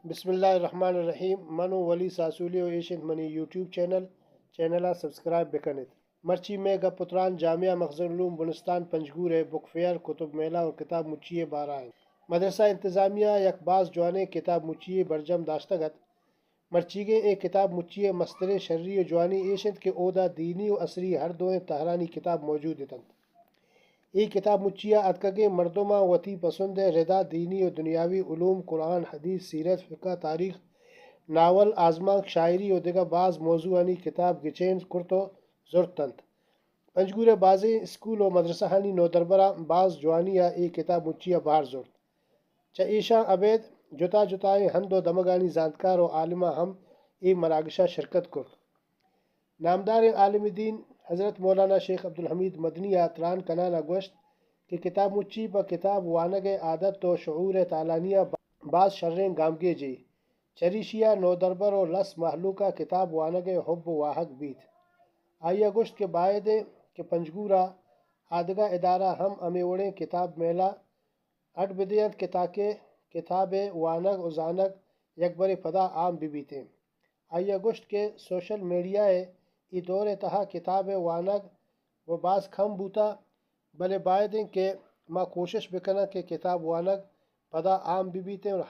بسم اللہ الرحمن الرحیم منو ولی ساسولی و ایشنت منی یوٹیوب چینل سبسکرائب بکنت مرچی میں گا پتران جامعہ مخزن علوم بنستان پنجگور بک فیئر کتب میلہ اور کتاب مچیے بارہ ہیں مدرسہ انتظامیہ یک باز جوانے کتاب مچیے برجم داشتگت مرچیگے اے کتاب مچیے مستر شرری و جوانی ایشنت کے عہدہ دینی و عصری ہر دوئیں تہرانی کتاب موجود ہیں ای کتاب مچیا ادکگے مردمہ وتی پسند ردا دینی و دنیاوی علوم قرآن حدیث سیرت فقہ تاریخ ناول آزما شاعری و دیگر بعض موضوعانی کتاب گچین کرتو زرتنت پنجگور بازی اسکول و مدرسہ ہانی نو دربرہ بعض جوانیہ ای کتاب مچیا باہر زرت چا ایشاں عبید جتا جتائے ہند و دمگانی زانتکار و عالمہ ہم ای مراگشہ شرکت کرت نامدار عالم دین حضرت مولانا شیخ عبدالحمید مدنی تران کنانا گوشت کہ کتاب مچی پا کتاب وانگ عادت و شعور تالانیہ بعض شریں گامگے جی چریشیا نو دربر و لس محلوکہ کتاب وانگ حب واحق بیت آئیہ گوشت کے باعد کہ پنجگورہ آدگا ادارہ ہم امیوڑیں کتاب میلہ اٹ بدیت کہ تاکہ کتاب وانگ و زانگ یکبر پدا عام بیتے آئیہ گوشت کے سوشل میڈیا ای دور تہا کتاب وانگ و بعض کھم بوتا بلے باعدیں کہ ما کوشش بکنا کہ کتاب وانگ پدا عام بیتے اور